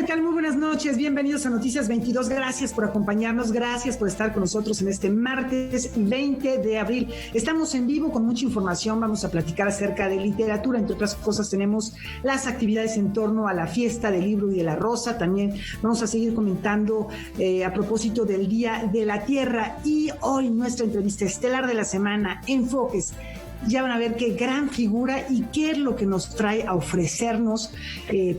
¿qué tal? Muy buenas noches, bienvenidos a Noticias 22, gracias por acompañarnos, gracias por estar con nosotros en este martes 20 de abril. Estamos en vivo con mucha información, vamos a platicar acerca de literatura, entre otras cosas tenemos las actividades en torno a la fiesta del libro y de la rosa, también vamos a seguir comentando a propósito del Día de la Tierra y hoy nuestra entrevista estelar de la semana, Enfoques. Ya van a ver qué gran figura y qué es lo que nos trae a ofrecernos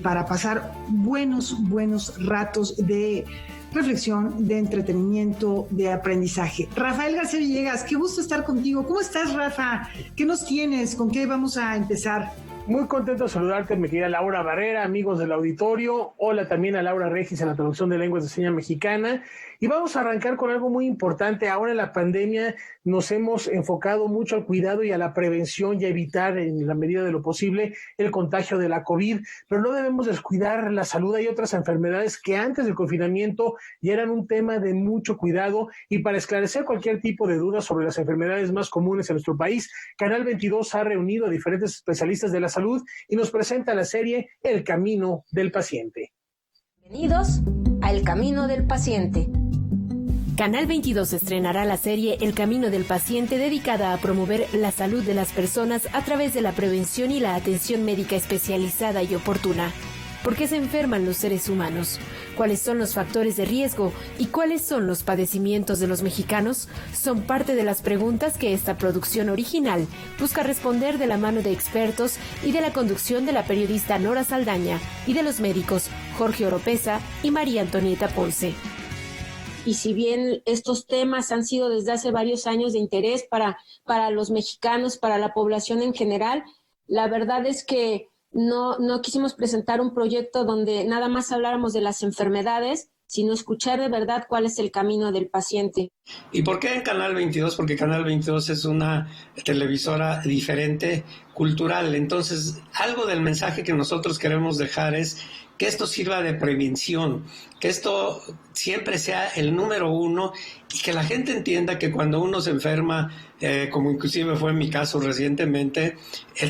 para pasar buenos ratos de reflexión, de entretenimiento, de aprendizaje. Rafael García Villegas, qué gusto estar contigo. ¿Cómo estás, Rafa? ¿Qué nos tienes? ¿Con qué vamos a empezar? Muy contento de saludarte, mi querida Laura Barrera, amigos del auditorio. Hola también a Laura Regis en la traducción de lenguas de señas mexicana. Y vamos a arrancar con algo muy importante. Ahora en la pandemia nos hemos enfocado mucho al cuidado y a la prevención y a evitar en la medida de lo posible el contagio de la COVID, pero no debemos descuidar la salud. Hay otras enfermedades que antes del confinamiento ya eran un tema de mucho cuidado, y para esclarecer cualquier tipo de dudas sobre las enfermedades más comunes en nuestro país, Canal 22 ha reunido a diferentes especialistas de la salud y nos presenta la serie El Camino del Paciente. Bienvenidos a El Camino del Paciente. Canal 22 estrenará la serie El Camino del Paciente, dedicada a promover la salud de las personas a través de la prevención y la atención médica especializada y oportuna. ¿Por qué se enferman los seres humanos? ¿Cuáles son los factores de riesgo? ¿Y cuáles son los padecimientos de los mexicanos? Son parte de las preguntas que esta producción original busca responder de la mano de expertos y de la conducción de la periodista Nora Saldaña y de los médicos Jorge Oropesa y María Antonieta Ponce. Y si bien estos temas han sido desde hace varios años de interés para los mexicanos, para la población en general, la verdad es que no quisimos presentar un proyecto donde nada más habláramos de las enfermedades, sino escuchar de verdad cuál es el camino del paciente. ¿Y por qué en Canal 22? Porque Canal 22 es una televisora diferente, cultural. Entonces, algo del mensaje que nosotros queremos dejar es que esto sirva de prevención, que esto siempre sea el número uno y que la gente entienda que cuando uno se enferma, como inclusive fue en mi caso recientemente,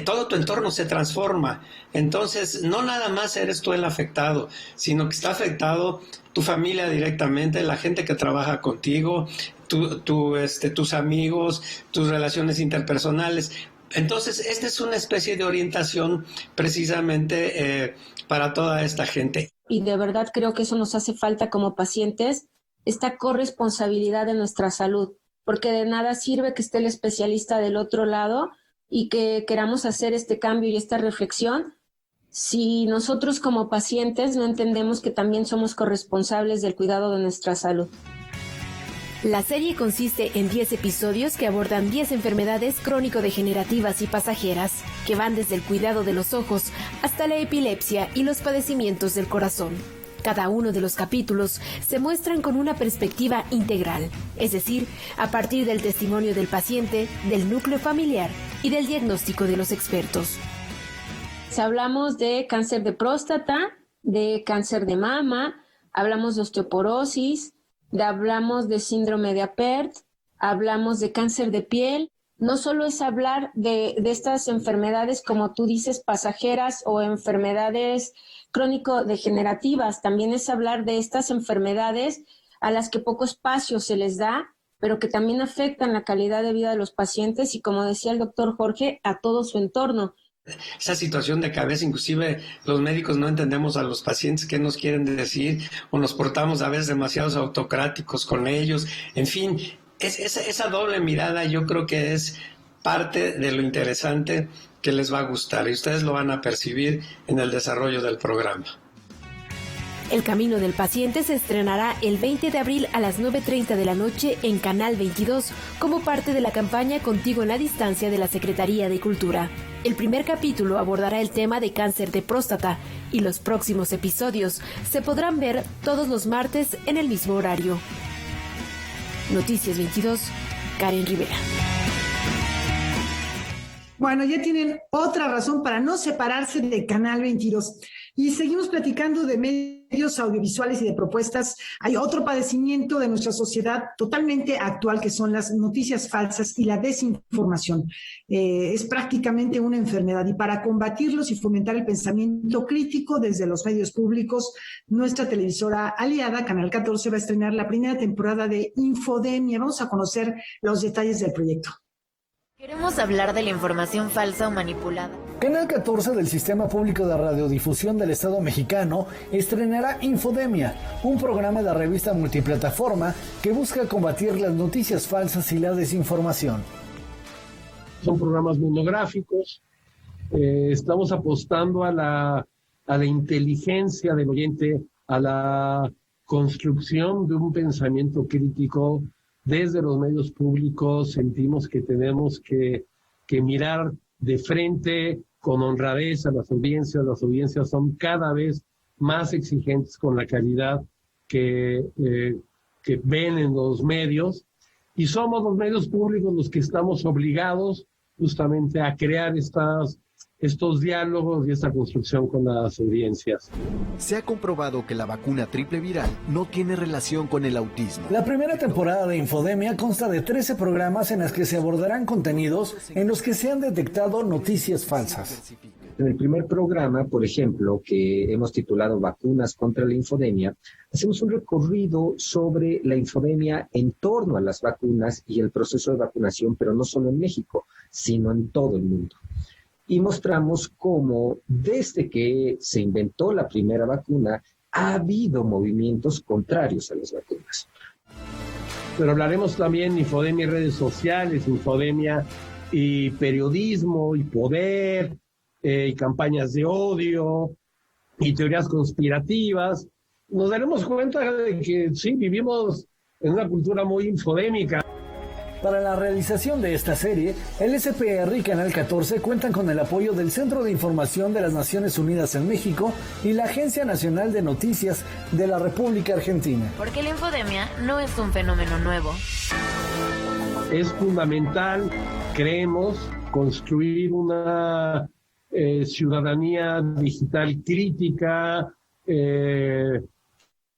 todo tu entorno se transforma. Entonces, no nada más eres tú el afectado, sino que está afectado tu familia directamente, la gente que trabaja contigo, tus amigos, tus relaciones interpersonales. Entonces, esta es una especie de orientación precisamente para toda esta gente. Y de verdad creo que eso nos hace falta como pacientes, esta corresponsabilidad de nuestra salud, porque de nada sirve que esté el especialista del otro lado y que queramos hacer este cambio y esta reflexión si nosotros como pacientes no entendemos que también somos corresponsables del cuidado de nuestra salud. La serie consiste en 10 episodios que abordan 10 enfermedades crónico-degenerativas y pasajeras, que van desde el cuidado de los ojos hasta la epilepsia y los padecimientos del corazón. Cada uno de los capítulos se muestran con una perspectiva integral, es decir, a partir del testimonio del paciente, del núcleo familiar y del diagnóstico de los expertos. Hablamos de cáncer de próstata, de cáncer de mama, hablamos de osteoporosis, hablamos de síndrome de Apert, hablamos de cáncer de piel. No solo es hablar de estas enfermedades, como tú dices, pasajeras o enfermedades crónico-degenerativas, también es hablar de estas enfermedades a las que poco espacio se les da, pero que también afectan la calidad de vida de los pacientes y, como decía el doctor Jorge, a todo su entorno. Esa situación de cabeza, inclusive los médicos no entendemos a los pacientes qué nos quieren decir, o nos portamos a veces demasiados autocráticos con ellos. En fin, esa doble mirada yo creo que es parte de lo interesante que les va a gustar, y ustedes lo van a percibir en el desarrollo del programa. El Camino del Paciente se estrenará el 20 de abril a las 9:30 de la noche en Canal 22 como parte de la campaña Contigo en la Distancia de la Secretaría de Cultura. El primer capítulo abordará el tema de cáncer de próstata y los próximos episodios se podrán ver todos los martes en el mismo horario. Noticias 22, Karen Rivera. Bueno, ya tienen otra razón para no separarse de Canal 22. Y seguimos platicando de medios audiovisuales y de propuestas. Hay otro padecimiento de nuestra sociedad totalmente actual, que son las noticias falsas y la desinformación. Es prácticamente una enfermedad, y para combatirlos y fomentar el pensamiento crítico desde los medios públicos, nuestra televisora aliada, Canal 14, va a estrenar la primera temporada de Infodemia. Vamos a conocer los detalles del proyecto. Queremos hablar de la información falsa o manipulada. Canal 14 del Sistema Público de Radiodifusión del Estado Mexicano estrenará Infodemia, un programa de revista multiplataforma que busca combatir las noticias falsas y la desinformación. Son programas monográficos, estamos apostando a la inteligencia del oyente, a la construcción de un pensamiento crítico. Desde los medios públicos sentimos que tenemos que mirar de frente con honradez a las audiencias. Las audiencias son cada vez más exigentes con la calidad que ven en los medios, y somos los medios públicos los que estamos obligados justamente a crear estos diálogos y esta construcción con las audiencias. Se ha comprobado que la vacuna triple viral no tiene relación con el autismo. La primera temporada de Infodemia consta de 13 programas en las que se abordarán contenidos en los que se han detectado noticias falsas. En el primer programa, por ejemplo, que hemos titulado Vacunas contra la Infodemia, hacemos un recorrido sobre la infodemia en torno a las vacunas y el proceso de vacunación, pero no solo en México, sino en todo el mundo. Y mostramos cómo desde que se inventó la primera vacuna ha habido movimientos contrarios a las vacunas. Pero hablaremos también de infodemia y redes sociales, infodemia y periodismo y poder, y campañas de odio y teorías conspirativas. Nos daremos cuenta de que sí, vivimos en una cultura muy infodémica. Para la realización de esta serie, el SPR y Canal 14 cuentan con el apoyo del Centro de Información de las Naciones Unidas en México y la Agencia Nacional de Noticias de la República Argentina. Porque la infodemia no es un fenómeno nuevo. Es fundamental, creemos, construir una ciudadanía digital crítica,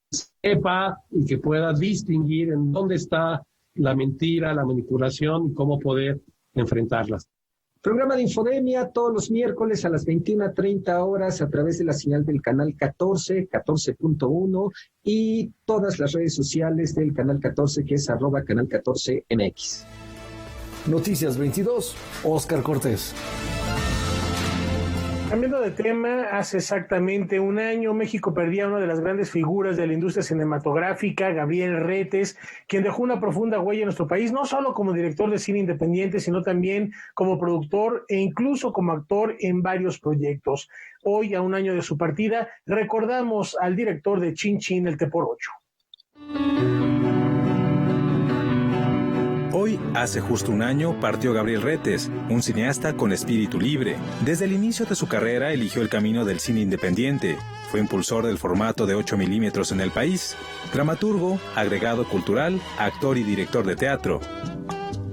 sepa y que pueda distinguir en dónde está la mentira, la manipulación y cómo poder enfrentarlas. Programa de Infodemia todos los miércoles a las 21:30 horas a través de la señal del canal 14, 14.1 y todas las redes sociales del canal 14, que es @canal 14MX. Noticias 22, Óscar Cortés. Cambiando de tema, hace exactamente un año México perdía a una de las grandes figuras de la industria cinematográfica, Gabriel Retes, quien dejó una profunda huella en nuestro país, no solo como director de cine independiente, sino también como productor e incluso como actor en varios proyectos. Hoy, a un año de su partida, recordamos al director de Chin Chin, el Teporocho. Hoy, hace justo un año, partió Gabriel Retes, un cineasta con espíritu libre. Desde el inicio de su carrera eligió el camino del cine independiente. Fue impulsor del formato de 8 milímetros en el país, dramaturgo, agregado cultural, actor y director de teatro.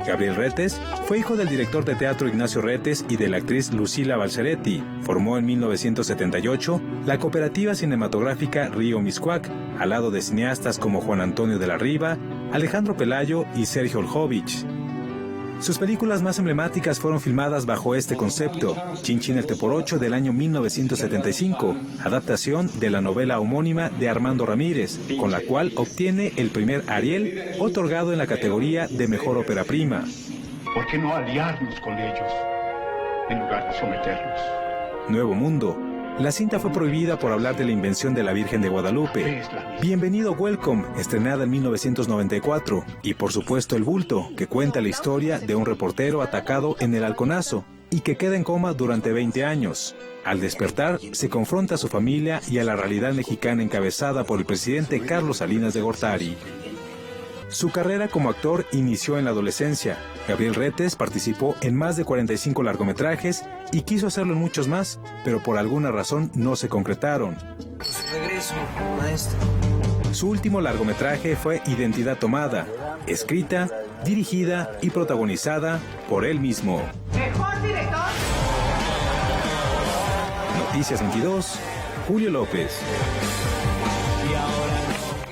Gabriel Retes fue hijo del director de teatro Ignacio Retes y de la actriz Lucila Balceretti. Formó en 1978 la cooperativa cinematográfica Río Miscuac, al lado de cineastas como Juan Antonio de la Riva, Alejandro Pelayo y Sergio Oljovich. Sus películas más emblemáticas fueron filmadas bajo este concepto: Chin Chin el Teporocho del año 1975, adaptación de la novela homónima de Armando Ramírez, con la cual obtiene el primer Ariel, otorgado en la categoría de Mejor Ópera Prima. ¿Por qué no aliarnos con ellos en lugar de someterlos? Nuevo Mundo. La cinta fue prohibida por hablar de la invención de la Virgen de Guadalupe. Bienvenido Welcome, estrenada en 1994. Y por supuesto El Bulto, que cuenta la historia de un reportero atacado en el Halconazo y que queda en coma durante 20 años. Al despertar, se confronta a su familia y a la realidad mexicana encabezada por el presidente Carlos Salinas de Gortari. Su carrera como actor inició en la adolescencia. Gabriel Retes participó en más de 45 largometrajes y quiso hacerlo en muchos más, pero por alguna razón no se concretaron. Regreso, maestro. Su último largometraje fue Identidad Tomada, escrita, dirigida y protagonizada por él mismo. ¡Mejor director! Noticias 22, Julio López.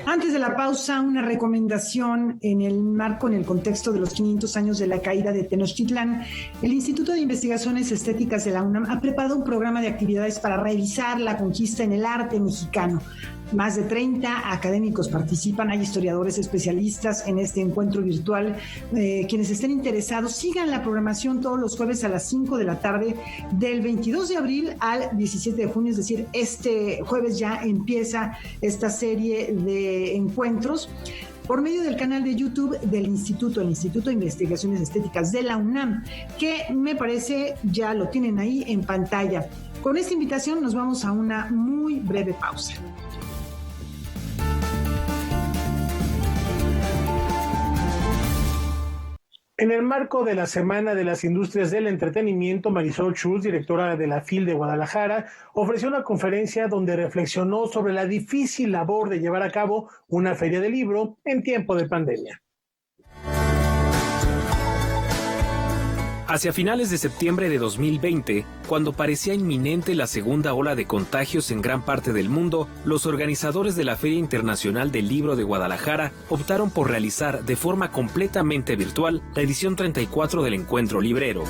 Antes de la pausa, una recomendación en el contexto de los 500 años de la caída de Tenochtitlán. El Instituto de Investigaciones Estéticas de la UNAM ha preparado un programa de actividades para revisar la conquista en el arte mexicano. Más de 30 académicos participan, hay historiadores especialistas en este encuentro virtual. Quienes estén interesados, sigan la programación todos los jueves a las 5 de la tarde, del 22 de abril al 17 de junio, es decir, este jueves ya empieza esta serie de encuentros por medio del canal de YouTube del Instituto de Investigaciones Estéticas de la UNAM, que me parece ya lo tienen ahí en pantalla. Con esta invitación nos vamos a una muy breve pausa. En el marco de la Semana de las Industrias del Entretenimiento, Marisol Schulz, directora de la FIL de Guadalajara, ofreció una conferencia donde reflexionó sobre la difícil labor de llevar a cabo una feria de libro en tiempo de pandemia. Hacia finales de septiembre de 2020, cuando parecía inminente la segunda ola de contagios en gran parte del mundo, los organizadores de la Feria Internacional del Libro de Guadalajara optaron por realizar de forma completamente virtual la edición 34 del Encuentro Librero.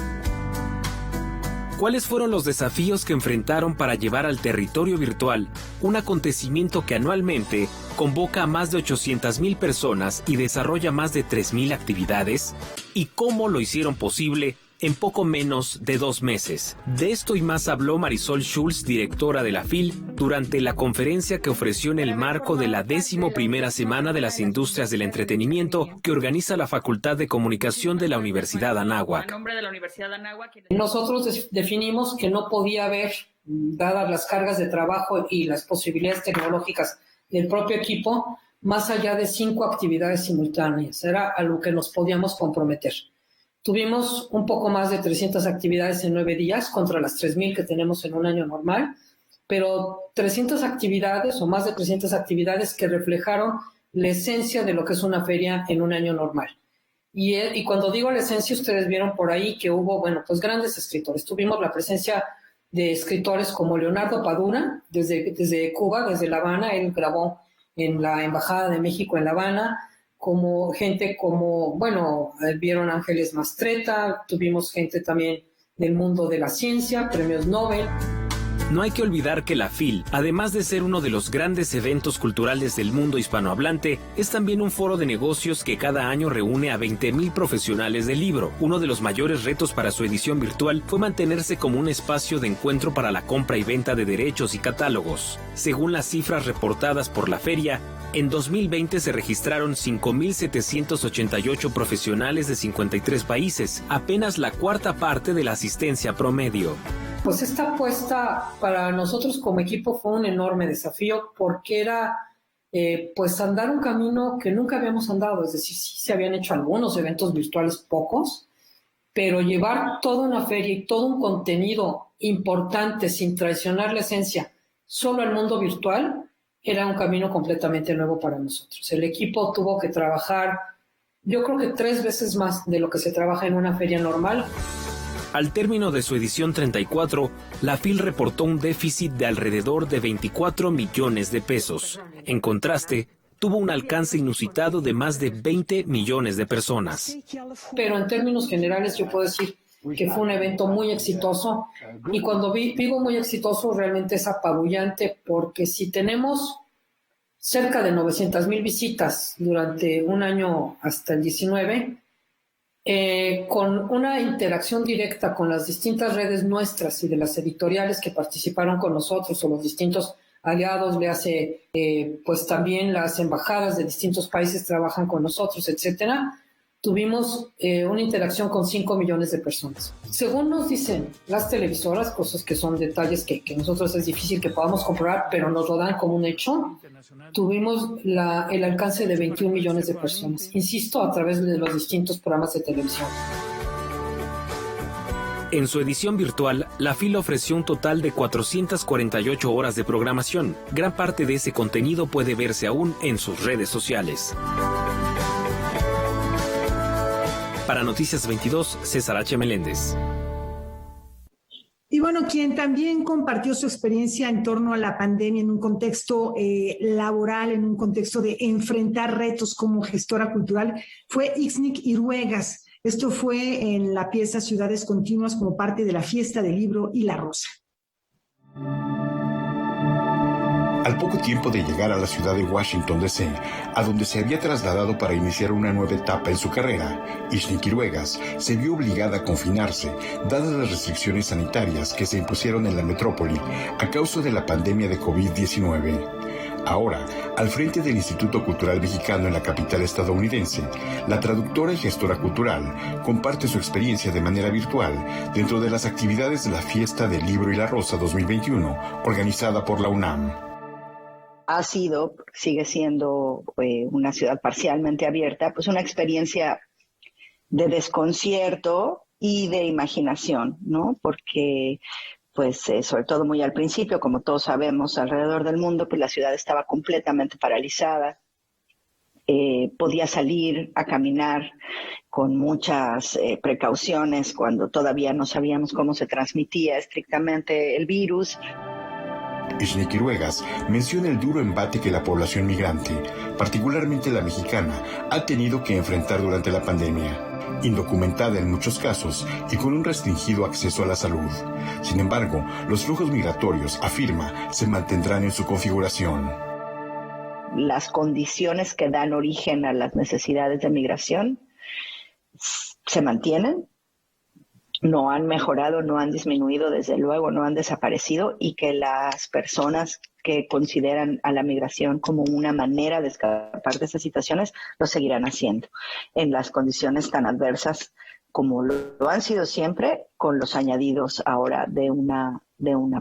¿Cuáles fueron los desafíos que enfrentaron para llevar al territorio virtual un acontecimiento que anualmente convoca a más de 800,000 personas y desarrolla más de 3,000 actividades? ¿Y cómo lo hicieron posible en poco menos de 2 meses? De esto y más habló Marisol Schulz, directora de la FIL, durante la conferencia que ofreció en el marco de la 11ª Semana de las Industrias del Entretenimiento que organiza la Facultad de Comunicación de la Universidad Anáhuac. Nosotros definimos que no podía haber, dadas las cargas de trabajo y las posibilidades tecnológicas del propio equipo, más allá de 5 actividades simultáneas. Era a lo que nos podíamos comprometer. Tuvimos un poco más de 300 actividades en 9 días contra las 3,000 que tenemos en un año normal, pero 300 actividades o más de 300 actividades que reflejaron la esencia de lo que es una feria en un año normal. Y cuando digo la esencia, ustedes vieron por ahí que hubo, pues grandes escritores. Tuvimos la presencia de escritores como Leonardo Padura, desde Cuba, desde La Habana. Él grabó en la Embajada de México en La Habana, como gente como, vieron Ángeles Mastretta, tuvimos gente también del mundo de la ciencia, premios Nobel. No hay que olvidar que la FIL, además de ser uno de los grandes eventos culturales del mundo hispanohablante, es también un foro de negocios que cada año reúne a 20,000 profesionales del libro. Uno de los mayores retos para su edición virtual fue mantenerse como un espacio de encuentro para la compra y venta de derechos y catálogos. Según las cifras reportadas por la feria, en 2020 se registraron 5,788 profesionales de 53 países, apenas la cuarta parte de la asistencia promedio. Pues esta apuesta para nosotros como equipo fue un enorme desafío porque era andar un camino que nunca habíamos andado. Es decir, sí se habían hecho algunos eventos virtuales, pocos, pero llevar toda una feria y todo un contenido importante sin traicionar la esencia solo al mundo virtual era un camino completamente nuevo para nosotros. El equipo tuvo que trabajar, yo creo que 3 veces más de lo que se trabaja en una feria normal. Al término de su edición 34, la FIL reportó un déficit de alrededor de 24 millones de pesos. En contraste, tuvo un alcance inusitado de más de 20 millones de personas. Pero en términos generales yo puedo decir que fue un evento muy exitoso, y cuando digo muy exitoso realmente es apabullante, porque si tenemos cerca de 900,000 visitas durante un año hasta el 19, con una interacción directa con las distintas redes nuestras y de las editoriales que participaron con nosotros o los distintos aliados, le hace también las embajadas de distintos países trabajan con nosotros, etcétera. Tuvimos una interacción con 5 millones de personas. Según nos dicen las televisoras, cosas que son detalles que nosotros es difícil que podamos comprobar, pero nos lo dan como un hecho, tuvimos el alcance de 21 millones de personas, insisto, a través de los distintos programas de televisión. En su edición virtual, la FIL ofreció un total de 448 horas de programación. Gran parte de ese contenido puede verse aún en sus redes sociales. Para Noticias 22, César H. Meléndez. Y bueno, Bueno, quien también compartió su experiencia en torno a la pandemia en un contexto laboral, en un contexto de enfrentar retos como gestora cultural, fue Ixnic Iruegas. Esto fue en la pieza Ciudades Continuas como parte de la Fiesta del Libro y la Rosa. Al poco tiempo de llegar a la ciudad de Washington, D.C., a donde se había trasladado para iniciar una nueva etapa en su carrera, Ixnic Iruegas se vio obligada a confinarse, dadas las restricciones sanitarias que se impusieron en la metrópoli a causa de la pandemia de COVID-19. Ahora, al frente del Instituto Cultural Mexicano en la capital estadounidense, la traductora y gestora cultural comparte su experiencia de manera virtual dentro de las actividades de la Fiesta del Libro y la Rosa 2021, organizada por la UNAM. Sigue siendo una ciudad parcialmente abierta, pues una experiencia de desconcierto y de imaginación, ¿no? Porque, pues, sobre todo muy al principio, como todos sabemos, alrededor del mundo, pues la ciudad estaba completamente paralizada. Podía salir a caminar con muchas precauciones cuando todavía no sabíamos cómo se transmitía estrictamente el virus. Ixnic Iruegas menciona el duro embate que la población migrante, particularmente la mexicana, ha tenido que enfrentar durante la pandemia, indocumentada en muchos casos y con un restringido acceso a la salud. Sin embargo, los flujos migratorios, afirma, se mantendrán en su configuración. Las condiciones que dan origen a las necesidades de migración se mantienen. No han mejorado, no han disminuido, desde luego, no han desaparecido, y que las personas que consideran a la migración como una manera de escapar de esas situaciones lo seguirán haciendo en las condiciones tan adversas como lo han sido siempre, con los añadidos ahora de una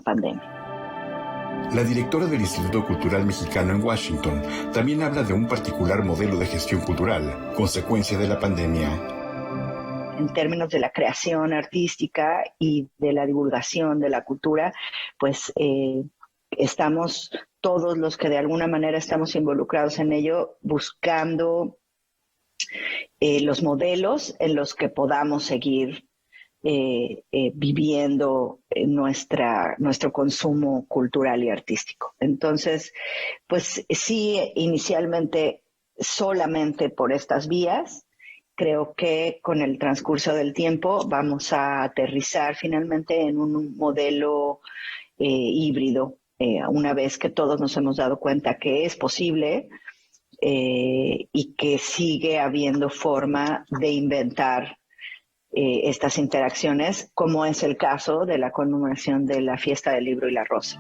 pandemia. La directora del Instituto Cultural Mexicano en Washington también habla de un particular modelo de gestión cultural, consecuencia de la pandemia. En términos de la creación artística y de la divulgación de la cultura, pues estamos todos los que de alguna manera estamos involucrados en ello buscando los modelos en los que podamos seguir viviendo nuestro consumo cultural y artístico. Entonces, pues sí, inicialmente solamente por estas vías. Creo que con el transcurso del tiempo vamos a aterrizar finalmente en un modelo híbrido, una vez que todos nos hemos dado cuenta que es posible y que sigue habiendo forma de inventar estas interacciones, como es el caso de la conmemoración de la Fiesta del Libro y la Rosa.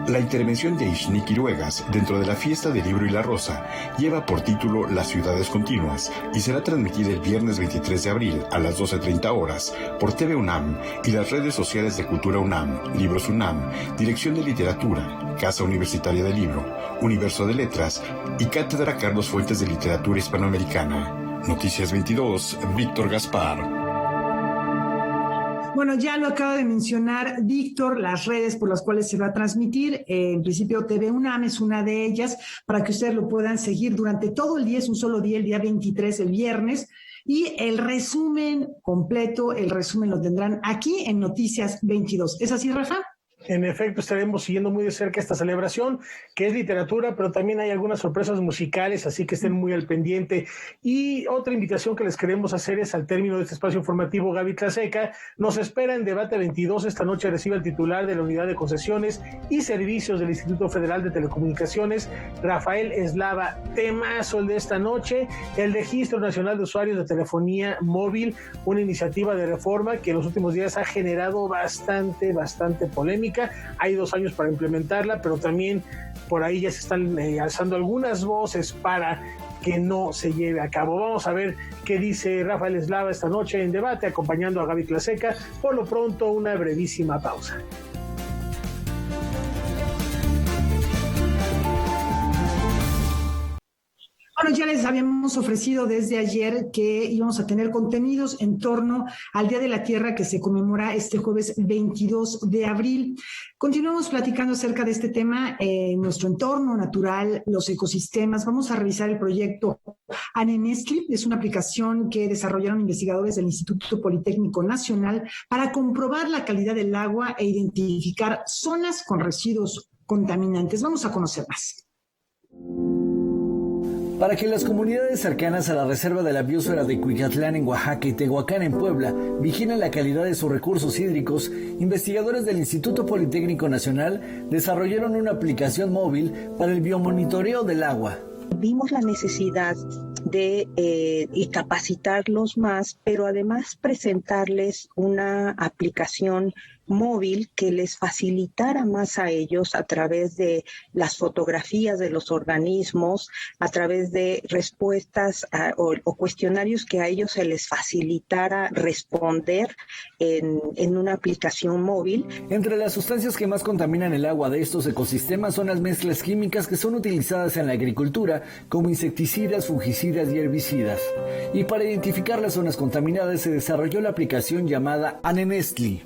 La intervención de Ixnic Iruegas dentro de la Fiesta del Libro y la Rosa lleva por título Las Ciudades Continuas y será transmitida el viernes 23 de abril a las 12:30 horas por TV UNAM y las redes sociales de Cultura UNAM, Libros UNAM, Dirección de Literatura, Casa Universitaria del Libro, Universo de Letras y Cátedra Carlos Fuentes de Literatura Hispanoamericana. Noticias 22, Víctor Gaspar. Bueno, ya lo acaba de mencionar Víctor, las redes por las cuales se va a transmitir. En principio, TV UNAM es una de ellas, para que ustedes lo puedan seguir durante todo el día. Es un solo día, el día 23, el viernes. Y el resumen completo, el resumen lo tendrán aquí en Noticias 22. ¿Es así, Rafa? En efecto, estaremos siguiendo muy de cerca esta celebración, que es literatura, pero también hay algunas sorpresas musicales, así que estén muy al pendiente. Y otra invitación que les queremos hacer es, al término de este espacio informativo, Gaby Tlaseca nos espera en Debate 22. Esta noche recibe al titular de la Unidad de Concesiones y Servicios del Instituto Federal de Telecomunicaciones, Rafael Eslava. Temazo el de esta noche, el Registro Nacional de Usuarios de Telefonía Móvil, una iniciativa de reforma que en los últimos días ha generado bastante polémica. Hay 2 años para implementarla, pero también por ahí ya se están alzando algunas voces para que no se lleve a cabo. Vamos a ver qué dice Rafael Eslava esta noche en Debate, acompañando a Gaby Tlaseca. Por lo pronto, una brevísima pausa. Bueno, ya les habíamos ofrecido desde ayer que íbamos a tener contenidos en torno al Día de la Tierra, que se conmemora este jueves 22 de abril. Continuamos platicando acerca de este tema en nuestro entorno natural, los ecosistemas. Vamos a revisar el proyecto Anenestli es una aplicación que desarrollaron investigadores del Instituto Politécnico Nacional para comprobar la calidad del agua e identificar zonas con residuos contaminantes. Vamos a conocer más. Para que las comunidades cercanas a la Reserva de la Biosfera de Cuicatlán en Oaxaca y Tehuacán en Puebla vigilen la calidad de sus recursos hídricos, investigadores del Instituto Politécnico Nacional desarrollaron una aplicación móvil para el biomonitoreo del agua. Vimos la necesidad de capacitarlos más, pero además presentarles una aplicación móvil que les facilitara más a ellos a través de las fotografías de los organismos, a través de respuestas o cuestionarios que a ellos se les facilitara responder en una aplicación móvil. Entre las sustancias que más contaminan el agua de estos ecosistemas son las mezclas químicas que son utilizadas en la agricultura como insecticidas, fungicidas y herbicidas. Y para identificar las zonas contaminadas se desarrolló la aplicación llamada Anenestli.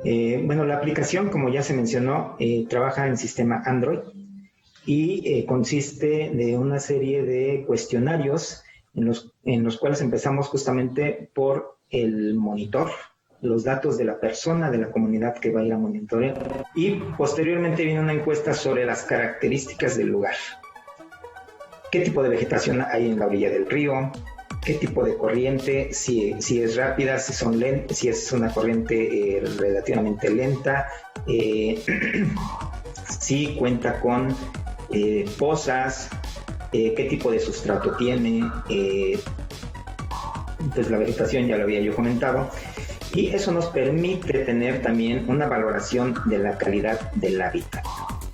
La aplicación, como ya se mencionó, trabaja en sistema Android y consiste de una serie de cuestionarios en los cuales empezamos justamente por el monitor, los datos de la persona, de la comunidad que va a ir a monitorear, y posteriormente viene una encuesta sobre las características del lugar. ¿Qué tipo de vegetación hay en la orilla del río? ¿Qué tipo de corriente? Si es rápida, si es una corriente relativamente lenta, si cuenta con pozas, qué tipo de sustrato tiene, pues la vegetación ya lo había yo comentado, y eso nos permite tener también una valoración de la calidad del hábitat.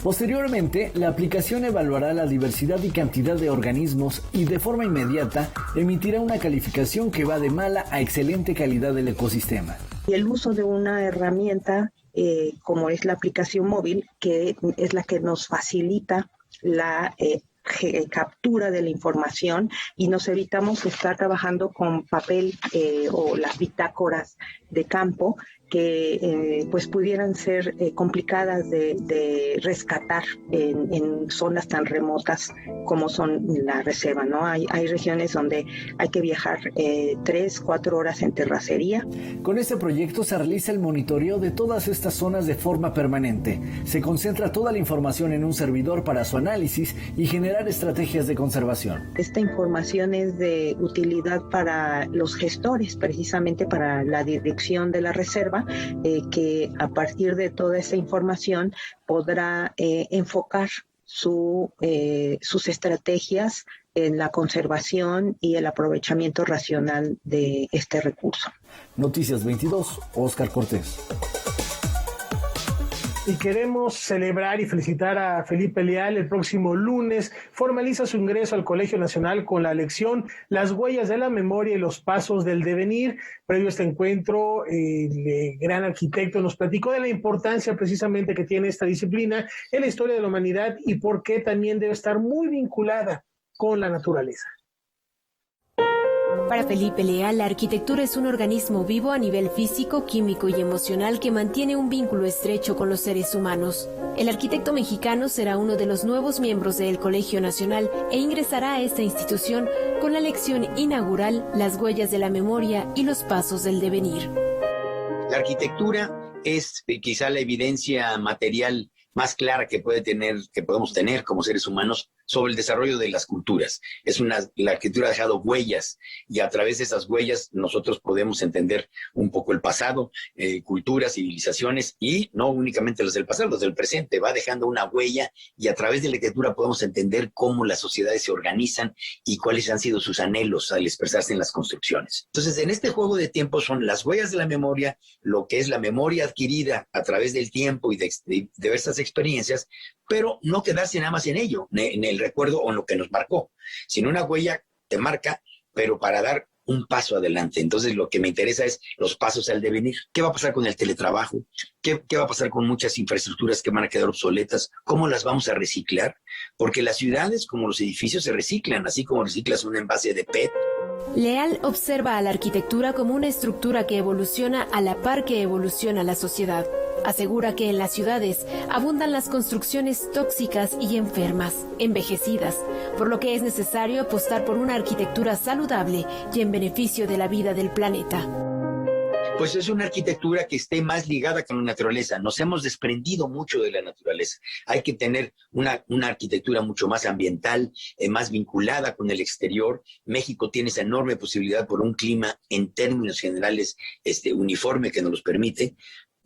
Posteriormente, la aplicación evaluará la diversidad y cantidad de organismos y de forma inmediata emitirá una calificación que va de mala a excelente calidad del ecosistema. Y el uso de una herramienta como es la aplicación móvil, que es la que nos facilita la captura de la información y nos evitamos estar trabajando con papel o las bitácoras de campo que pues pudieran ser complicadas de rescatar en zonas tan remotas como son la reserva, ¿no? Hay regiones donde hay que viajar 3-4 horas en terracería. Con este proyecto se realiza el monitoreo de todas estas zonas de forma permanente. Se concentra toda la información en un servidor para su análisis y generar estrategias de conservación. Esta información es de utilidad para los gestores, precisamente para la dirección de la reserva, que a partir de toda esa información podrá enfocar sus estrategias en la conservación y el aprovechamiento racional de este recurso. Noticias 22, Óscar Cortés. Y queremos celebrar y felicitar a Felipe Leal. El próximo lunes formaliza su ingreso al Colegio Nacional con la lección Las huellas de la memoria y los pasos del devenir. Previo a este encuentro, el gran arquitecto nos platicó de la importancia precisamente que tiene esta disciplina en la historia de la humanidad y por qué también debe estar muy vinculada con la naturaleza. Para Felipe Leal, la arquitectura es un organismo vivo a nivel físico, químico y emocional que mantiene un vínculo estrecho con los seres humanos. El arquitecto mexicano será uno de los nuevos miembros del Colegio Nacional e ingresará a esta institución con la lección inaugural Las huellas de la memoria y los pasos del devenir. La arquitectura es quizá la evidencia material más clara que podemos tener como seres humanos sobre el desarrollo de las culturas. La arquitectura ha dejado huellas y a través de esas huellas nosotros podemos entender un poco el pasado, culturas, civilizaciones y no únicamente las del pasado, las del presente. Va dejando una huella y a través de la arquitectura podemos entender cómo las sociedades se organizan y cuáles han sido sus anhelos al expresarse en las construcciones. Entonces, en este juego de tiempo son las huellas de la memoria, lo que es la memoria adquirida a través del tiempo y de diversas experiencias, pero no quedarse nada más en ello, en el recuerdo o en lo que nos marcó, sino una huella te marca, pero para dar un paso adelante. Entonces lo que me interesa es los pasos al devenir. ¿Qué va a pasar con el teletrabajo? ¿Qué va a pasar con muchas infraestructuras que van a quedar obsoletas? ¿Cómo las vamos a reciclar? Porque las ciudades, como los edificios, se reciclan, así como reciclas un envase de PET. Leal observa a la arquitectura como una estructura que evoluciona a la par que evoluciona la sociedad. Asegura que en las ciudades abundan las construcciones tóxicas y enfermas, envejecidas, por lo que es necesario apostar por una arquitectura saludable y en beneficio de la vida del planeta. Pues es una arquitectura que esté más ligada con la naturaleza. Nos hemos desprendido mucho de la naturaleza. Hay que tener una arquitectura mucho más ambiental, más vinculada con el exterior. México tiene esa enorme posibilidad por un clima en términos generales uniforme que nos los permite.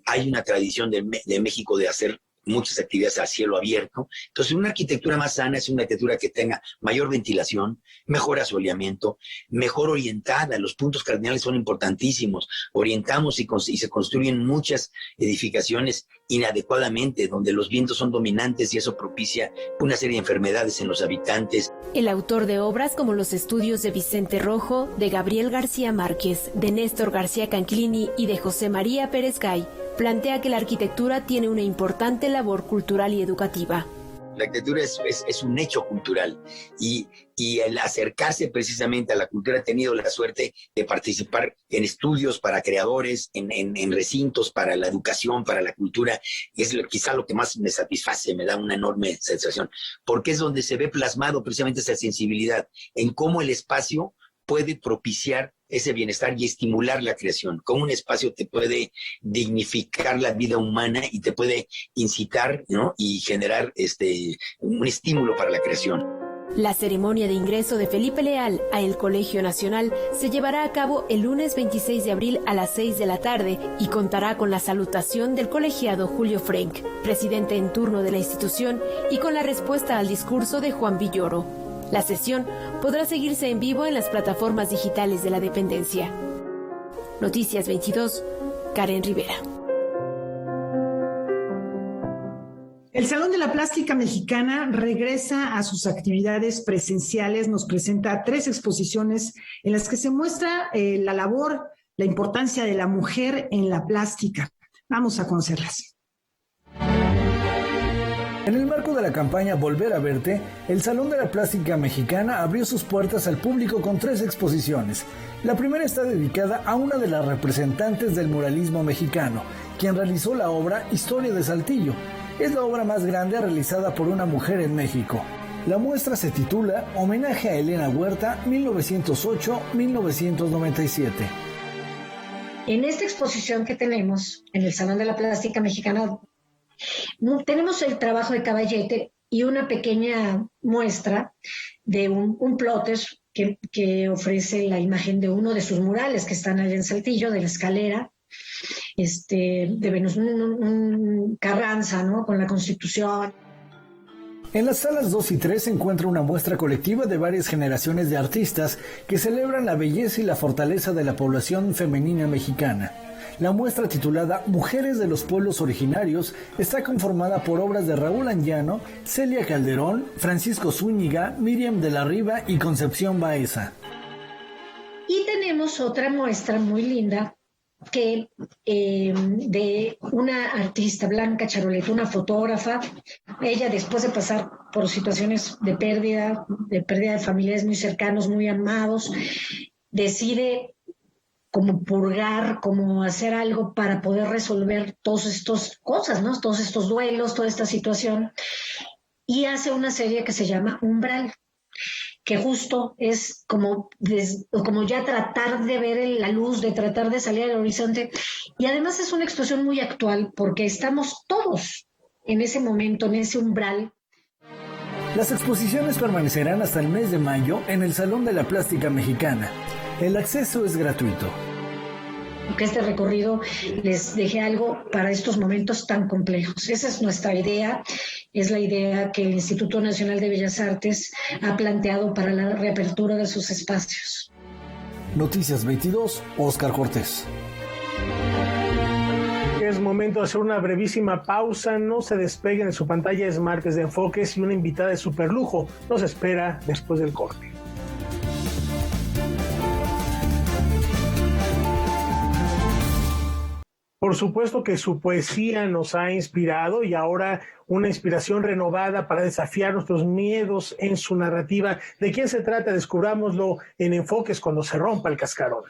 Hay una tradición de México de hacer muchas actividades a cielo abierto. Entonces, una arquitectura más sana es una arquitectura que tenga mayor ventilación, mejor asoleamiento, mejor orientada. Los puntos cardinales son importantísimos. Orientamos y se construyen muchas edificaciones inadecuadamente, donde los vientos son dominantes y eso propicia una serie de enfermedades en los habitantes. El autor de obras como los estudios de Vicente Rojo, de Gabriel García Márquez, de Néstor García Canclini y de José María Pérez Gay, plantea que la arquitectura tiene una importante labor cultural y educativa. La arquitectura es un hecho cultural y el acercarse precisamente a la cultura, he tenido la suerte de participar en estudios para creadores, en recintos para la educación, para la cultura, y es quizá lo que más me satisface, me da una enorme sensación, porque es donde se ve plasmado precisamente esa sensibilidad en cómo el espacio puede propiciar ese bienestar y estimular la creación, cómo un espacio te puede dignificar la vida humana y te puede incitar, ¿no? Y generar un estímulo para la creación. La ceremonia de ingreso de Felipe Leal a el Colegio Nacional se llevará a cabo el lunes 26 de abril a las 6 de la tarde y contará con la salutación del colegiado Julio Frenk, presidente en turno de la institución, y con la respuesta al discurso de Juan Villoro. La sesión podrá seguirse en vivo en las plataformas digitales de la dependencia. Noticias 22, Karen Rivera. El Salón de la Plástica Mexicana regresa a sus actividades presenciales, nos presenta 3 exposiciones en las que se muestra la labor, la importancia de la mujer en la plástica. Vamos a conocerlas. En el marco de la campaña Volver a Verte, el Salón de la Plástica Mexicana abrió sus puertas al público con 3 exposiciones. La primera está dedicada a una de las representantes del muralismo mexicano, quien realizó la obra Historia de Saltillo. Es la obra más grande realizada por una mujer en México. La muestra se titula Homenaje a Elena Huerta, 1908-1997. En esta exposición que tenemos en el Salón de la Plástica Mexicana, tenemos el trabajo de Caballete y una pequeña muestra de un plotter que ofrece la imagen de uno de sus murales que están allá en Saltillo, de la escalera, de Venus Carranza, ¿no? Con la Constitución. En las salas 2 y 3 se encuentra una muestra colectiva de varias generaciones de artistas que celebran la belleza y la fortaleza de la población femenina mexicana. La muestra, titulada Mujeres de los Pueblos Originarios, está conformada por obras de Raúl Anguiano, Celia Calderón, Francisco Zúñiga, Miriam de la Riva y Concepción Baeza. Y tenemos otra muestra muy linda que de una artista, Blanca Charoleta, una fotógrafa. Ella, después de pasar por situaciones de pérdida de familiares muy cercanos, muy amados, decide como purgar, como hacer algo para poder resolver todas estas cosas, ¿no? Todos estos duelos, toda esta situación, y hace una serie que se llama Umbral, que justo es como ya tratar de ver la luz, de tratar de salir al horizonte, y además es una expresión muy actual porque estamos todos en ese momento, en ese umbral. Las exposiciones permanecerán hasta el mes de mayo en el Salón de la Plástica Mexicana. El acceso es gratuito. Que este recorrido les deje algo para estos momentos tan complejos. Esa es nuestra idea, es la idea que el Instituto Nacional de Bellas Artes ha planteado para la reapertura de sus espacios. Noticias 22, Óscar Cortés. Es momento de hacer una brevísima pausa. No se despeguen de su pantalla Smart de Enfoques y una invitada de superlujo nos espera después del corte. Por supuesto que su poesía nos ha inspirado y ahora una inspiración renovada para desafiar nuestros miedos en su narrativa. ¿De quién se trata? Descubrámoslo en Enfoques cuando se rompa el cascarón.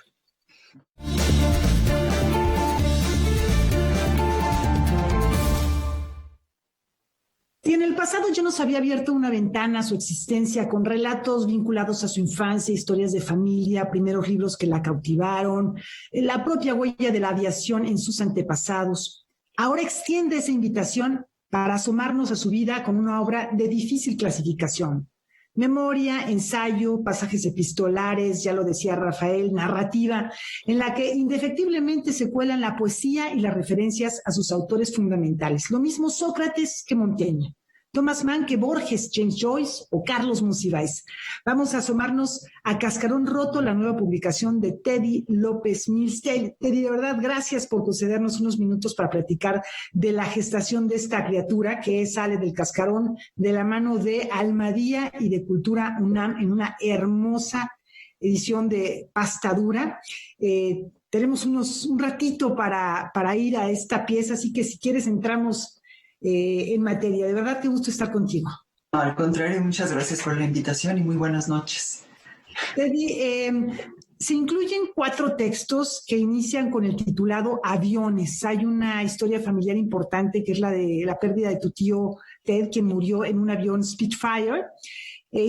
Si en el pasado ya nos había abierto una ventana a su existencia con relatos vinculados a su infancia, historias de familia, primeros libros que la cautivaron, la propia huella de la aviación en sus antepasados, ahora extiende esa invitación para asomarnos a su vida con una obra de difícil clasificación. Memoria, ensayo, pasajes epistolares, ya lo decía Rafael, narrativa, en la que indefectiblemente se cuelan la poesía y las referencias a sus autores fundamentales. Lo mismo Sócrates que Montaigne, Thomas Mann que Borges, James Joyce o Carlos Monsiváis. Vamos a asomarnos a Cascarón Roto, la nueva publicación de Teddy López Mills. Teddy, de verdad, gracias por concedernos unos minutos para platicar de la gestación de esta criatura que sale del cascarón de la mano de Almadía y de Cultura UNAM en una hermosa edición de pasta dura. Tenemos un ratito para ir a esta pieza, así que si quieres entramos en materia. De verdad, qué gusto estar contigo. No, al contrario, muchas gracias por la invitación y muy buenas noches. Teddy, se incluyen 4 textos que inician con el titulado Aviones. Hay una historia familiar importante que es la de la pérdida de tu tío Ted, quien murió en un avión Spitfire.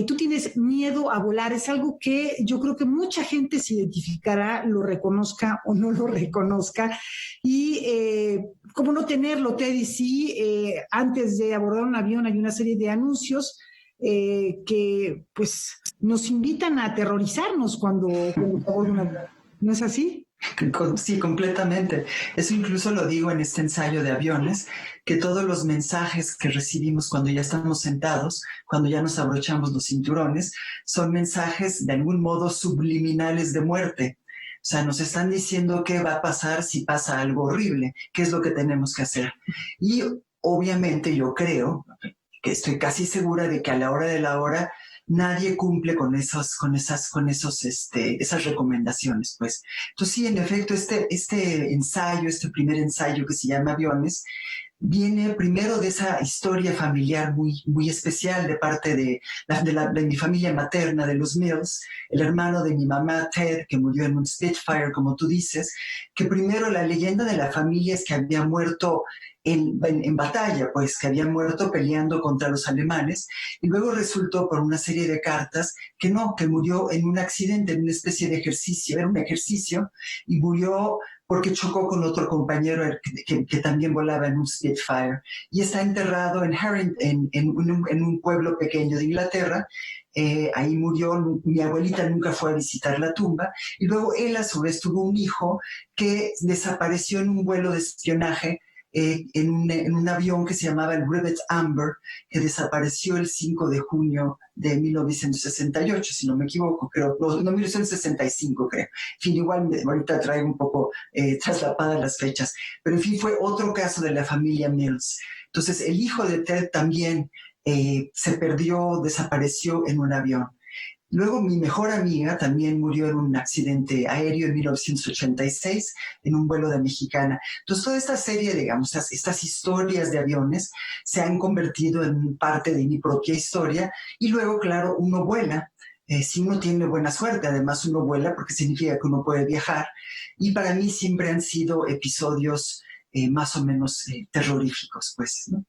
Tú tienes miedo a volar, es algo que yo creo que mucha gente se identificará, lo reconozca o no lo reconozca. Y cómo no tenerlo, Teddy, sí, antes de abordar un avión hay una serie de anuncios que pues nos invitan a aterrorizarnos cuando se aborda un avión. ¿No es así? Sí, completamente. Eso incluso lo digo en este ensayo de aviones, que todos los mensajes que recibimos cuando ya estamos sentados, cuando ya nos abrochamos los cinturones, son mensajes de algún modo subliminales de muerte. O sea, nos están diciendo qué va a pasar si pasa algo horrible, qué es lo que tenemos que hacer. Y obviamente yo creo, que estoy casi segura de que a la hora de la hora nadie cumple con esas recomendaciones, pues. Entonces, sí, en efecto, este primer ensayo que se llama Aviones, viene primero de esa historia familiar muy, muy especial de parte de mi familia materna, de los Mills, el hermano de mi mamá, Ted, que murió en un Spitfire, como tú dices, que primero la leyenda de la familia es que había muerto en batalla, pues que había muerto peleando contra los alemanes, y luego resultó por una serie de cartas que murió en un accidente, en una especie de ejercicio, era un ejercicio, y murió porque chocó con otro compañero que también volaba en un Spitfire, y está enterrado en un pueblo pequeño de Inglaterra. Ahí murió, mi abuelita nunca fue a visitar la tumba, y luego él a su vez tuvo un hijo que desapareció en un vuelo de espionaje en un avión que se llamaba el Rivet Amber, que desapareció el 5 de junio de 1968, si no me equivoco, creo, no 1965 creo. En fin, igual ahorita traigo un poco traslapadas las fechas, pero en fin, fue otro caso de la familia Mills. Entonces, el hijo de Ted también se perdió, desapareció en un avión. Luego mi mejor amiga también murió en un accidente aéreo en 1986 en un vuelo de Mexicana. Entonces toda esta serie, digamos, estas historias de aviones se han convertido en parte de mi propia historia, y luego, claro, uno vuela. Si uno tiene buena suerte, además uno vuela porque significa que uno puede viajar, y para mí siempre han sido episodios más o menos terroríficos, pues, ¿no?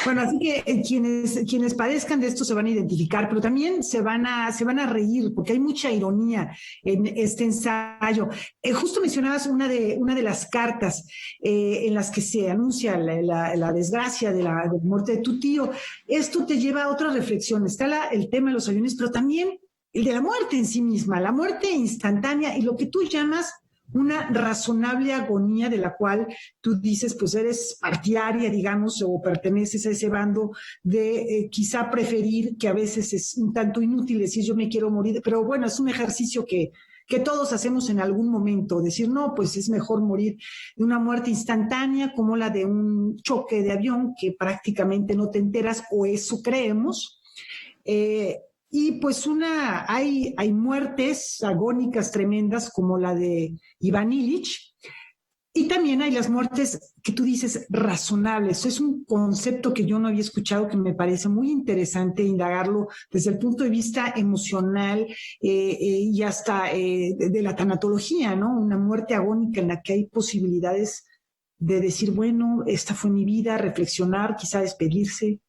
Bueno, así que quienes padezcan de esto se van a identificar, pero también se van a reír, porque hay mucha ironía en este ensayo. Justo mencionabas una de las cartas en las que se anuncia la desgracia de la muerte de tu tío. Esto te lleva a otra reflexión. Está el tema de los aviones, pero también el de la muerte en sí misma, la muerte instantánea y lo que tú llamas una razonable agonía, de la cual tú dices, pues eres partidaria, digamos, o perteneces a ese bando de quizá preferir, que a veces es un tanto inútil decir yo me quiero morir, pero bueno, es un ejercicio que todos hacemos en algún momento, decir, no, pues es mejor morir de una muerte instantánea como la de un choque de avión que prácticamente no te enteras, o eso creemos. Y pues hay muertes agónicas tremendas como la de Iván Illich, y también hay las muertes que tú dices razonables. Es un concepto que yo no había escuchado, que me parece muy interesante indagarlo desde el punto de vista emocional y hasta de la tanatología, ¿no? Una muerte agónica en la que hay posibilidades decir, bueno, esta fue mi vida, reflexionar, quizá despedirse?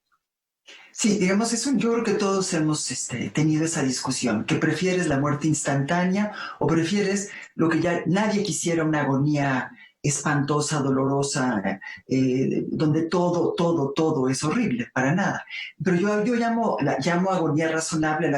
Sí, digamos, yo creo que todos hemos tenido esa discusión, que prefieres la muerte instantánea o prefieres lo que ya nadie quisiera, una agonía espantosa, dolorosa, donde todo es horrible, para nada. Pero yo llamo agonía razonable,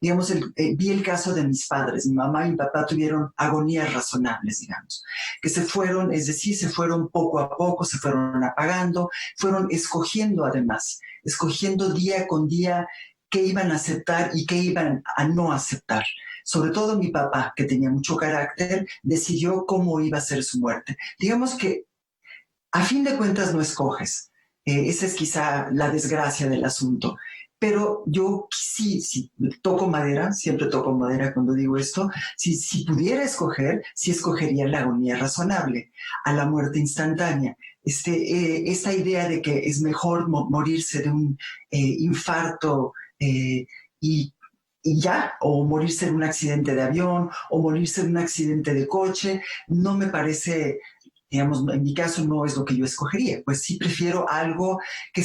digamos, vi el caso de mis padres. Mi mamá y mi papá tuvieron agonías razonables, digamos, que se fueron, es decir, se fueron poco a poco, se fueron apagando, fueron escogiendo además, escogiendo día con día qué iban a aceptar y qué iban a no aceptar. Sobre todo mi papá, que tenía mucho carácter, decidió cómo iba a ser su muerte. Digamos que a fin de cuentas no escoges. Esa es quizá la desgracia del asunto. Pero yo sí, toco madera, siempre toco madera cuando digo esto, si pudiera escoger, sí escogería la agonía razonable, a la muerte instantánea. Esta idea de que es mejor morirse de un infarto y ya, o morirse en un accidente de avión, o morirse en un accidente de coche, no me parece, digamos, en mi caso no es lo que yo escogería. Pues sí prefiero algo que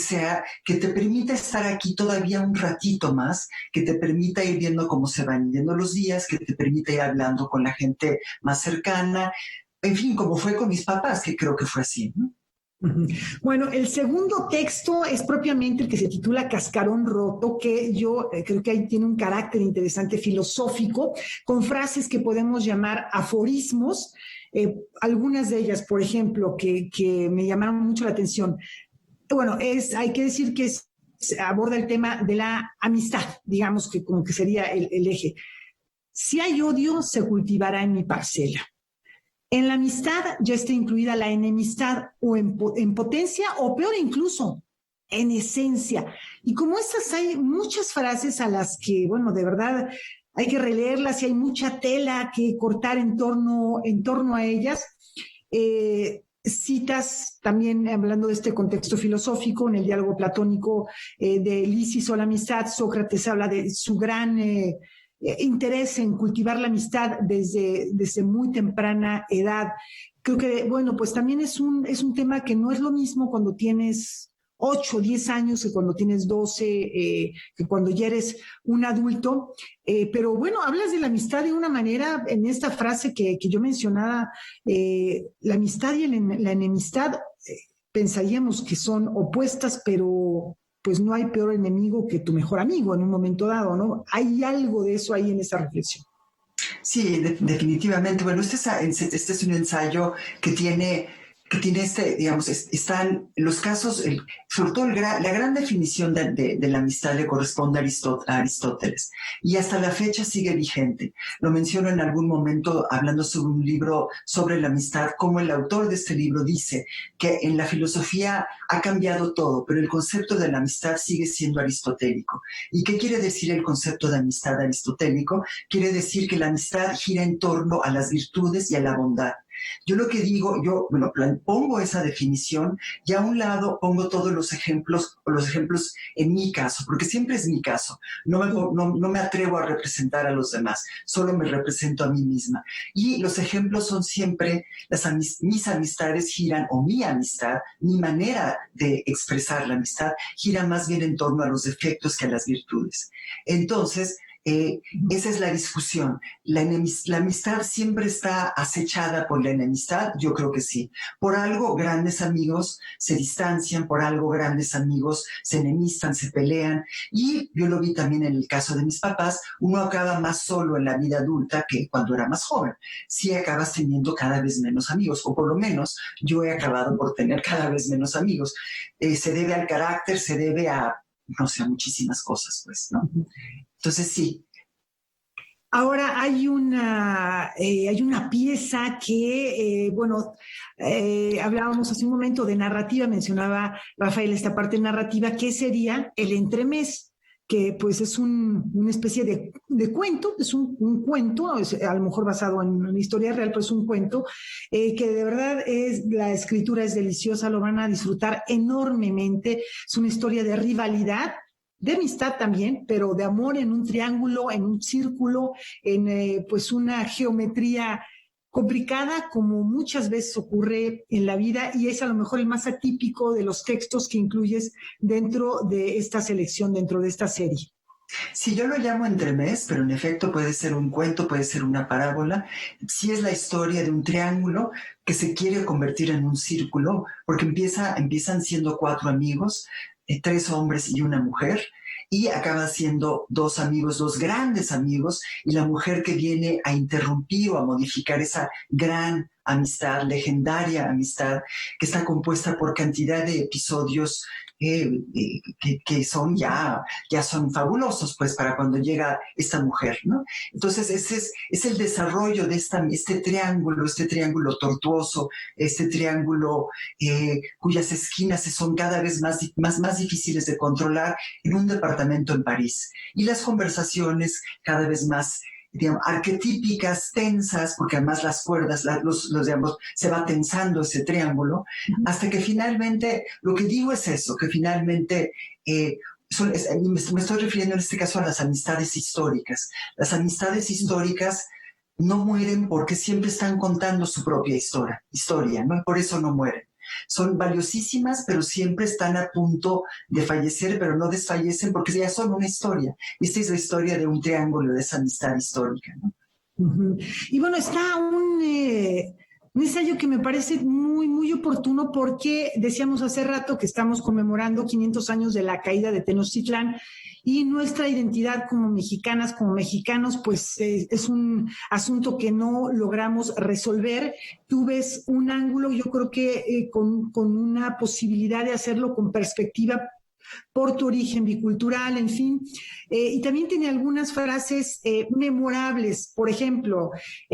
te permita estar aquí todavía un ratito más, que te permita ir viendo cómo se van yendo los días, que te permita ir hablando con la gente más cercana, en fin, como fue con mis papás, que creo que fue así, ¿no? Bueno, el segundo texto es propiamente el que se titula Cascarón Roto, que yo creo que ahí tiene un carácter interesante filosófico, con frases que podemos llamar aforismos. Algunas de ellas, por ejemplo, que me llamaron mucho la atención. Bueno, hay que decir que aborda el tema de la amistad, digamos que como que sería el eje. Si hay odio, se cultivará en mi parcela. En la amistad ya está incluida la enemistad, o en potencia, o peor incluso, en esencia. Y como estas hay muchas frases a las que, bueno, de verdad hay que releerlas y hay mucha tela que cortar en torno a ellas. Citas también, hablando de este contexto filosófico, en el diálogo platónico de Lisis o la amistad, Sócrates habla de su gran interés en cultivar la amistad desde muy temprana edad. Creo que, bueno, pues también es un tema que no es lo mismo cuando tienes 8 o 10 años que cuando tienes 12, que cuando ya eres un adulto. Pero bueno, hablas de la amistad de una manera, en esta frase que yo mencionaba, la amistad y la enemistad, pensaríamos que son opuestas, pero pues no hay peor enemigo que tu mejor amigo en un momento dado, ¿no? Hay algo de eso ahí en esa reflexión. Sí, definitivamente. Bueno, este es un ensayo que tiene digamos, están los casos, sobre todo la gran definición de la amistad le corresponde a Aristóteles, y hasta la fecha sigue vigente. Lo menciono en algún momento hablando sobre un libro sobre la amistad, como el autor de este libro dice que en la filosofía ha cambiado todo, pero el concepto de la amistad sigue siendo aristotélico. ¿Y qué quiere decir el concepto de amistad aristotélico? Quiere decir que la amistad gira en torno a las virtudes y a la bondad. Yo lo que digo, pongo esa definición y a un lado pongo todos los ejemplos en mi caso, porque siempre es mi caso. No me atrevo a representar a los demás, solo me represento a mí misma. Y los ejemplos son siempre, mis amistades giran, o mi amistad, mi manera de expresar la amistad, gira más bien en torno a los defectos que a las virtudes. Entonces, esa es la discusión. La amistad siempre está acechada por la enemistad. Yo creo que sí. Por algo grandes amigos se distancian, por algo grandes amigos se enemistan, se pelean. Y yo lo vi también en el caso de mis papás. Uno acaba más solo en la vida adulta que cuando era más joven. Sí acabas teniendo cada vez menos amigos, o por lo menos yo he acabado por tener cada vez menos amigos. Se debe al carácter, se debe a, no sé, a muchísimas cosas, pues, ¿no? Entonces, sí. Ahora hay una pieza que, hablábamos hace un momento de narrativa, mencionaba Rafael esta parte narrativa, que sería el entremés, que pues es una especie de cuento, es un cuento, a lo mejor basado en una historia real, pero es un cuento, que de verdad la escritura es deliciosa, lo van a disfrutar enormemente, es una historia de rivalidad, de amistad también, pero de amor en un triángulo, en un círculo, en pues una geometría complicada, como muchas veces ocurre en la vida, y es a lo mejor el más atípico de los textos que incluyes dentro de esta selección, dentro de esta serie. Sí, yo lo llamo entremés, pero en efecto puede ser un cuento, puede ser una parábola. Sí es la historia de un triángulo que se quiere convertir en un círculo, porque empiezan siendo 4 amigos, 3 hombres y una mujer, y acaban siendo 2 amigos, 2 grandes amigos, y la mujer que viene a interrumpir o a modificar esa gran amistad, legendaria amistad, que está compuesta por cantidad de episodios que son ya son fabulosos, pues, para cuando llega esta mujer, ¿no? Entonces, ese es el desarrollo de este triángulo tortuoso, este triángulo cuyas esquinas son cada vez más difíciles de controlar en un departamento en París. Y las conversaciones cada vez más, digamos, arquetípicas, tensas, porque además las cuerdas, digamos, se va tensando ese triángulo, hasta que finalmente, lo que digo es eso, que finalmente me estoy refiriendo en este caso a las amistades históricas. Las amistades históricas no mueren porque siempre están contando su propia historia, ¿no? Por eso no mueren. Son valiosísimas, pero siempre están a punto de fallecer, pero no desfallecen porque ya son una historia. Esta es la historia de un triángulo, de esa amistad histórica, ¿no? Uh-huh. Y bueno, está un ensayo que me parece muy, muy oportuno porque decíamos hace rato que estamos conmemorando 500 años de la caída de Tenochtitlán, y nuestra identidad como mexicanas, como mexicanos, pues es un asunto que no logramos resolver. Tú ves un ángulo, yo creo que con una posibilidad de hacerlo con perspectiva por tu origen bicultural, en fin. Y también tiene algunas frases memorables. Por ejemplo,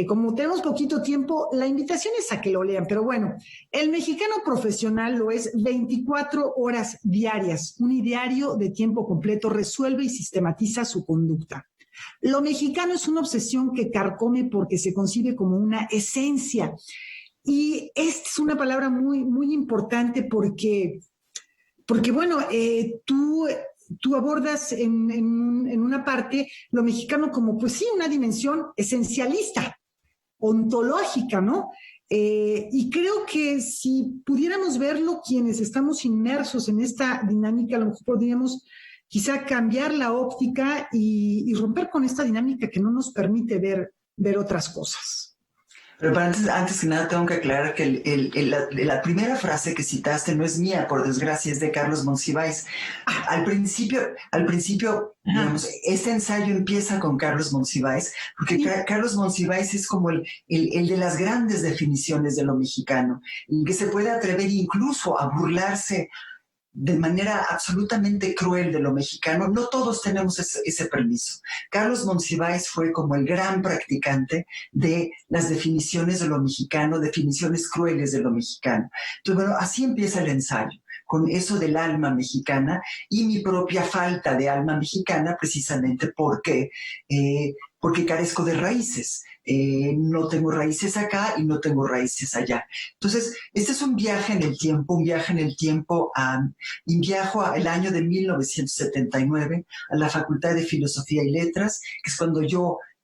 como tenemos poquito tiempo, la invitación es a que lo lean, pero bueno, el mexicano profesional lo es 24 horas diarias. Un ideario de tiempo completo resuelve y sistematiza su conducta. Lo mexicano es una obsesión que carcome porque se concibe como una esencia. Y esta es una palabra muy, muy importante porque bueno, tú abordas en una parte lo mexicano como, pues sí, una dimensión esencialista, ontológica, ¿no? Y creo que si pudiéramos verlo quienes estamos inmersos en esta dinámica, a lo mejor podríamos quizá cambiar la óptica y romper con esta dinámica que no nos permite ver otras cosas. Pero antes que nada tengo que aclarar que la primera frase que citaste no es mía, por desgracia, es de Carlos Monsiváis. Al principio, digamos, este ensayo empieza con Carlos Monsiváis, porque Carlos Monsiváis es como el de las grandes definiciones de lo mexicano, el que se puede atrever incluso a burlarse de manera absolutamente cruel de lo mexicano. No todos tenemos ese permiso. Carlos Monsiváis fue como el gran practicante de las definiciones de lo mexicano, definiciones crueles de lo mexicano. Entonces, bueno, así empieza el ensayo, con eso del alma mexicana y mi propia falta de alma mexicana, precisamente porque carezco de raíces. No tengo raíces acá y no tengo raíces allá. Entonces, este es un viaje en el tiempo, y viajo al año de 1979 a la Facultad de Filosofía y Letras, que es cuando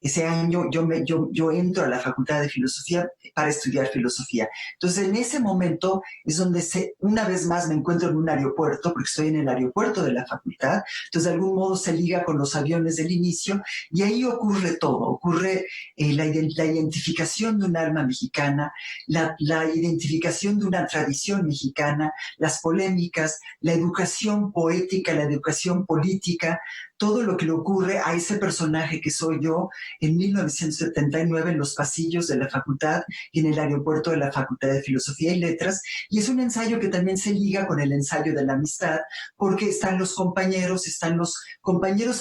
ese año yo entro a la Facultad de Filosofía para estudiar filosofía. Entonces, en ese momento es donde una vez más me encuentro en un aeropuerto, porque estoy en el aeropuerto de la facultad. Entonces, de algún modo se liga con los aviones del inicio, y ahí ocurre todo. Ocurre la identificación de un alma mexicana, la identificación de una tradición mexicana, las polémicas, la educación poética, la educación política, todo lo que le ocurre a ese personaje que soy yo en 1979 en los pasillos de la facultad y en el aeropuerto de la Facultad de Filosofía y Letras. Y es un ensayo que también se liga con el ensayo de la amistad, porque están los compañeros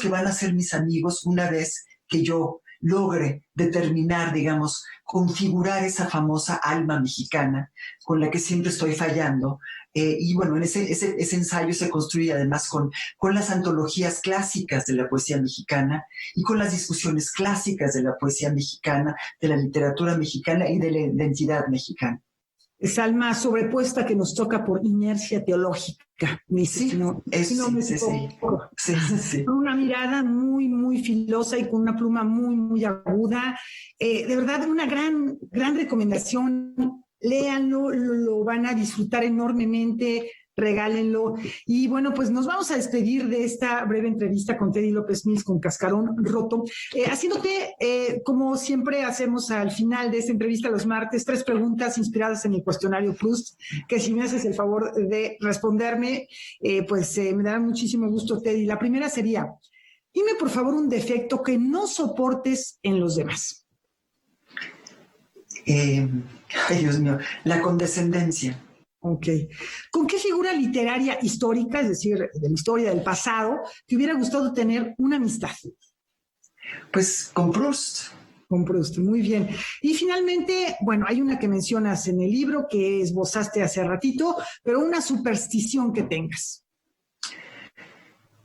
que van a ser mis amigos una vez que yo logre determinar, digamos, configurar esa famosa alma mexicana con la que siempre estoy fallando. Y bueno, en ese ensayo se construye además con las antologías clásicas de la poesía mexicana y con las discusiones clásicas de la poesía mexicana, de la literatura mexicana y de la identidad mexicana. Esa alma sobrepuesta que nos toca por inercia teológica. Sí, Con una mirada muy, muy filosa y con una pluma muy, muy aguda. De verdad, una gran recomendación. Léanlo, lo van a disfrutar enormemente. Regálenlo. Y bueno, pues nos vamos a despedir de esta breve entrevista con Teddy López Mills, con Cascarón Roto, haciéndote, como siempre hacemos al final de esta entrevista los martes, 3 preguntas inspiradas en el cuestionario Proust, que si me haces el favor de responderme, me dará muchísimo gusto, Teddy. La primera sería, dime por favor un defecto que no soportes en los demás. Ay, Dios mío, la condescendencia. Ok. ¿Con qué figura literaria histórica, es decir, de la historia del pasado, te hubiera gustado tener una amistad? Pues con Proust. Con Proust, muy bien. Y finalmente, bueno, hay una que mencionas en el libro que esbozaste hace ratito, pero una superstición que tengas.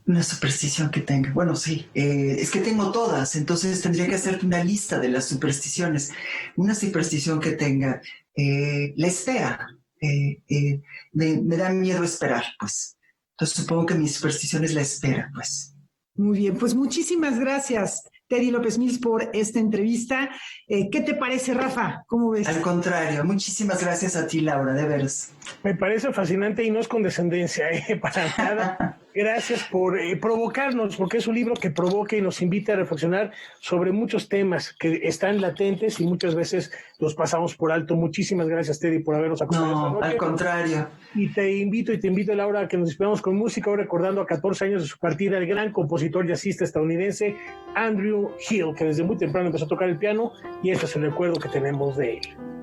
Una superstición que tenga. Bueno, sí, es que tengo todas, entonces tendría que hacerte una lista de las supersticiones. Una superstición que tenga, la espera. Me da miedo esperar, pues. Entonces supongo que mi superstición es la espera, pues. Muy bien, pues muchísimas gracias, Teddy López Mills, por esta entrevista. ¿Qué te parece, Rafa? ¿Cómo ves? Al contrario, muchísimas gracias a ti, Laura, de veras. Me parece fascinante y no es condescendencia, para nada. Gracias por provocarnos, porque es un libro que provoca y nos invita a reflexionar sobre muchos temas que están latentes y muchas veces los pasamos por alto. Muchísimas gracias, Teddy, por habernos acompañado esta noche. Al contrario. Y te invito, Laura, a que nos despedamos con música, hoy recordando a 14 años de su partida, el gran compositor jazzista estadounidense Andrew Hill, que desde muy temprano empezó a tocar el piano, y este es el recuerdo que tenemos de él.